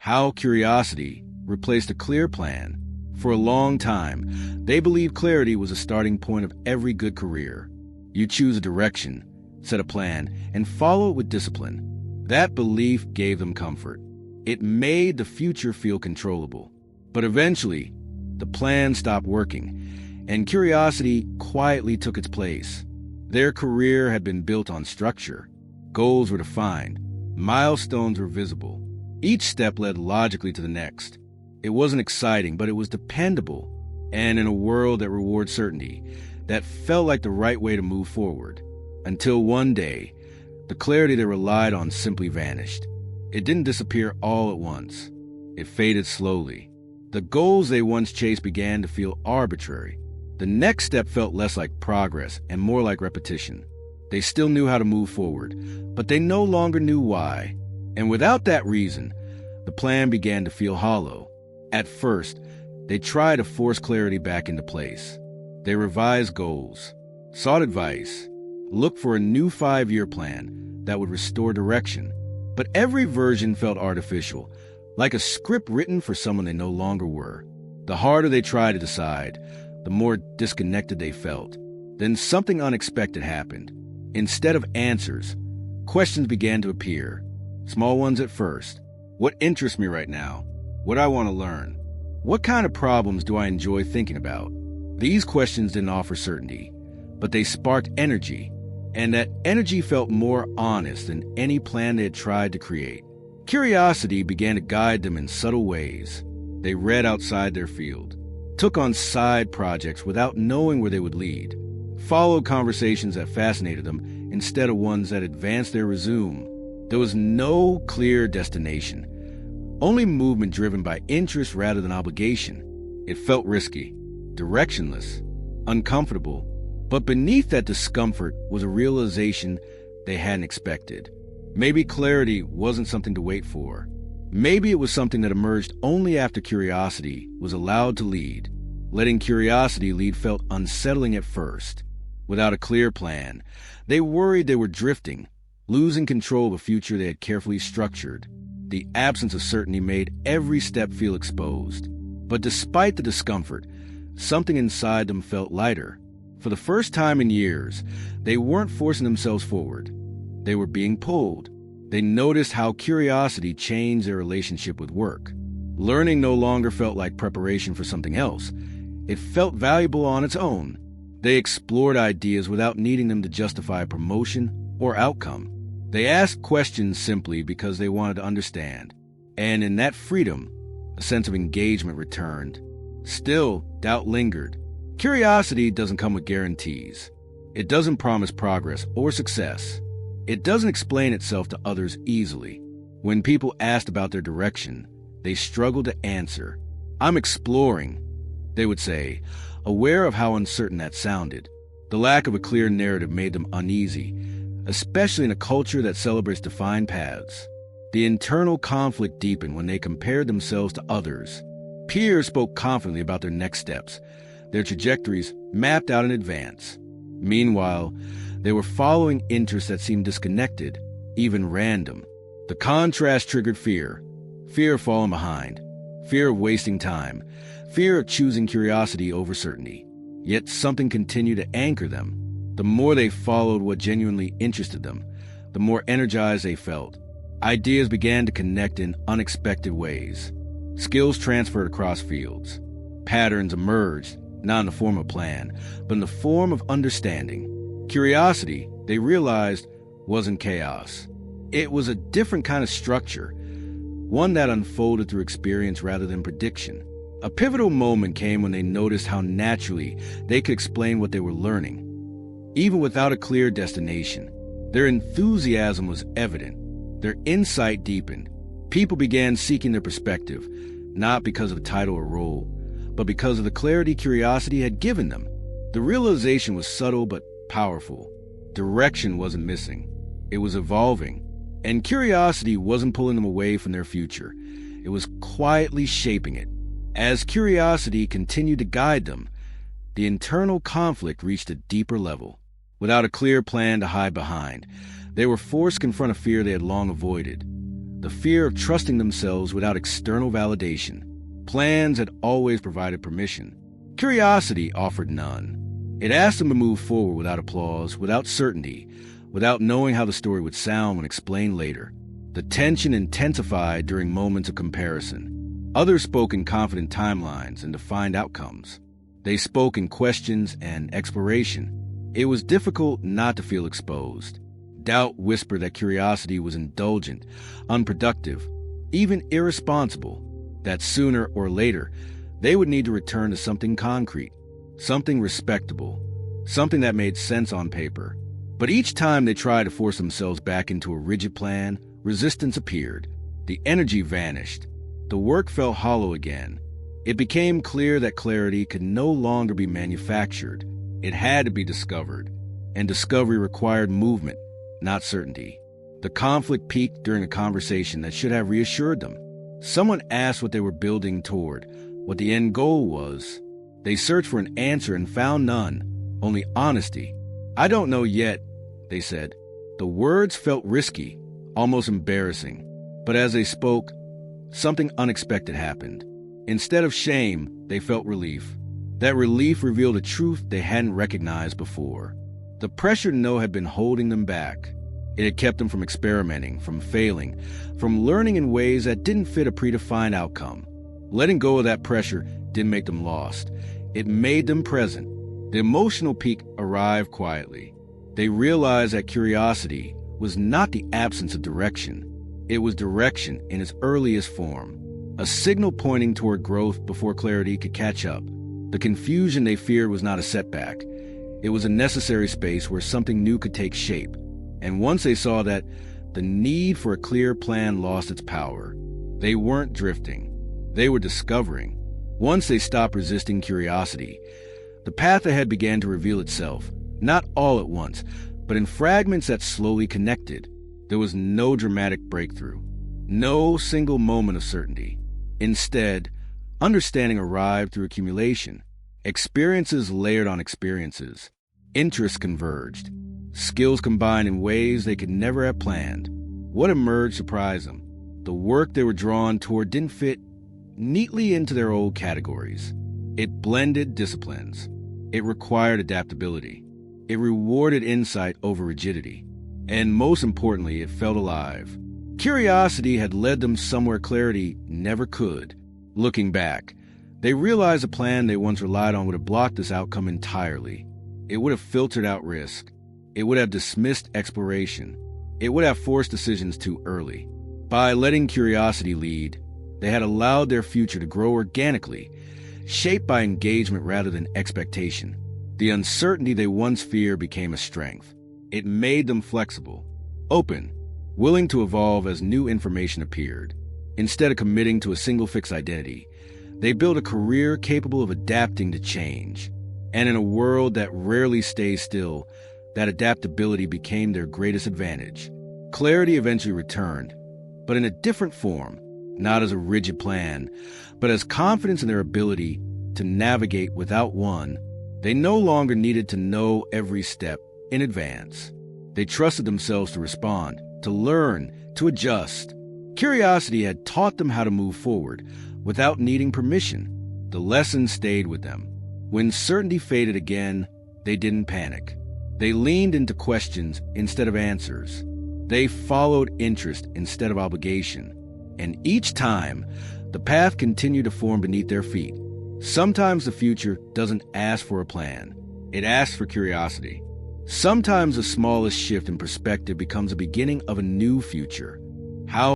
how curiosity replaced a clear plan. For a long time, they believed clarity was a starting point of every good career. You choose a direction, set a plan, and follow it with discipline. That belief gave them comfort. It made the future feel controllable. But eventually, the plan stopped working, and curiosity quietly took its place. Their career had been built on structure. Goals were defined. Milestones were visible. Each step led logically to the next. It wasn't exciting, but it was dependable. And in a world that rewards certainty, that felt like the right way to move forward. Until one day, the clarity they relied on simply vanished. It didn't disappear all at once. It faded slowly. The goals they once chased began to feel arbitrary. The next step felt less like progress and more like repetition. They still knew how to move forward, but they no longer knew why. And without that reason, the plan began to feel hollow. At first, they tried to force clarity back into place. They revised goals, sought advice, looked for a new 5-year plan that would restore direction. But every version felt artificial, like a script written for someone they no longer were. The harder they tried to decide, the more disconnected they felt. Then something unexpected happened. Instead of answers, questions began to appear. Small ones at first. What interests me right now? What I want to learn? What kind of problems do I enjoy thinking about? These questions didn't offer certainty, but they sparked energy, and that energy felt more honest than any plan they had tried to create. Curiosity began to guide them in subtle ways. They read outside their field, took on side projects without knowing where they would lead, followed conversations that fascinated them instead of ones that advanced their resume. There was no clear destination, only movement driven by interest rather than obligation. It felt risky, directionless, uncomfortable, but beneath that discomfort was a realization they hadn't expected. Maybe clarity wasn't something to wait for. Maybe it was something that emerged only after curiosity was allowed to lead. Letting curiosity lead felt unsettling at first. Without a clear plan, they worried they were drifting, losing control of a future they had carefully structured. The absence of certainty made every step feel exposed. But despite the discomfort, something inside them felt lighter. For the first time in years, they weren't forcing themselves forward. They were being pulled. They noticed how curiosity changed their relationship with work. Learning no longer felt like preparation for something else. It felt valuable on its own. They explored ideas without needing them to justify promotion or outcome. They asked questions simply because they wanted to understand. And in that freedom, a sense of engagement returned. Still, doubt lingered. Curiosity doesn't come with guarantees. It doesn't promise progress or success. It doesn't explain itself to others easily. When people asked about their direction, they struggled to answer. "I'm exploring," they would say, aware of how uncertain that sounded. The lack of a clear narrative made them uneasy, especially in a culture that celebrates defined paths. The internal conflict deepened when they compared themselves to others. Peers spoke confidently about their next steps, their trajectories mapped out in advance. Meanwhile, they were following interests that seemed disconnected, even random. The contrast triggered fear. Fear of falling behind, fear of wasting time, fear of choosing curiosity over certainty. Yet something continued to anchor them. The more they followed what genuinely interested them, the more energized they felt. Ideas began to connect in unexpected ways. Skills transferred across fields. Patterns emerged, not in the form of plan, but in the form of understanding. Curiosity, they realized, wasn't chaos. It was a different kind of structure, one that unfolded through experience rather than prediction. A pivotal moment came when they noticed how naturally they could explain what they were learning. Even without a clear destination, their enthusiasm was evident. Their insight deepened. People began seeking their perspective, not because of title or role, but because of the clarity curiosity had given them. The realization was subtle but powerful. Direction wasn't missing. It was evolving. And curiosity wasn't pulling them away from their future. It was quietly shaping it. As curiosity continued to guide them, the internal conflict reached a deeper level. Without a clear plan to hide behind, they were forced to confront a fear they had long avoided. the fear of trusting themselves without external validation. Plans had always provided permission. Curiosity offered none. It asked them to move forward without applause, without certainty, without knowing how the story would sound when explained later. The tension intensified during moments of comparison. Others spoke in confident timelines and defined outcomes. They spoke in questions and exploration. It was difficult not to feel exposed. Doubt whispered that curiosity was indulgent, unproductive, even irresponsible, that sooner or later they would need to return to something concrete, something respectable, something that made sense on paper. But each time they tried to force themselves back into a rigid plan, resistance appeared. The energy vanished. The work felt hollow again. It became clear that clarity could no longer be manufactured. It had to be discovered, and discovery required movement, not certainty. The conflict peaked during a conversation that should have reassured them. Someone asked what they were building toward, what the end goal was. They searched for an answer and found none, only honesty. "I don't know yet," they said. The words felt risky, almost embarrassing. But as they spoke, something unexpected happened. Instead of shame, they felt relief. That relief revealed a truth they hadn't recognized before. The pressure to know had been holding them back. It had kept them from experimenting, from failing, from learning in ways that didn't fit a predefined outcome. Letting go of that pressure didn't make them lost. It made them present. The emotional peak arrived quietly. They realized that curiosity was not the absence of direction. It was direction in its earliest form, a signal pointing toward growth before clarity could catch up. The confusion they feared was not a setback. It was a necessary space where something new could take shape. And once they saw that, the need for a clear plan lost its power. They weren't drifting. They were discovering. Once they stopped resisting curiosity, the path ahead began to reveal itself, not all at once, but in fragments that slowly connected. There was no dramatic breakthrough, no single moment of certainty. Instead, understanding arrived through accumulation. Experiences layered on experiences. Interests converged. Skills combined in ways they could never have planned. What emerged surprised them. The work they were drawn toward didn't fit neatly into their old categories. It blended disciplines. It required adaptability. It rewarded insight over rigidity. And most importantly, it felt alive. Curiosity had led them somewhere clarity never could. Looking back, they realized the plan they once relied on would have blocked this outcome entirely. It would have filtered out risk. It would have dismissed exploration. It would have forced decisions too early. By letting curiosity lead, they had allowed their future to grow organically, shaped by engagement rather than expectation. The uncertainty they once feared became a strength. It made them flexible, open, willing to evolve as new information appeared. Instead of committing to a single fixed identity, they built a career capable of adapting to change. And in a world that rarely stays still, that adaptability became their greatest advantage. Clarity eventually returned, but in a different form, not as a rigid plan, but as confidence in their ability to navigate without one. They no longer needed to know every step in advance. They trusted themselves to respond, to learn, to adjust. Curiosity had taught them how to move forward without needing permission. The lesson stayed with them. When certainty faded again, they didn't panic. They leaned into questions instead of answers. They followed interest instead of obligation. And each time, the path continued to form beneath their feet. Sometimes the future doesn't ask for a plan. It asks for curiosity. Sometimes the smallest shift in perspective becomes the beginning of a new future. How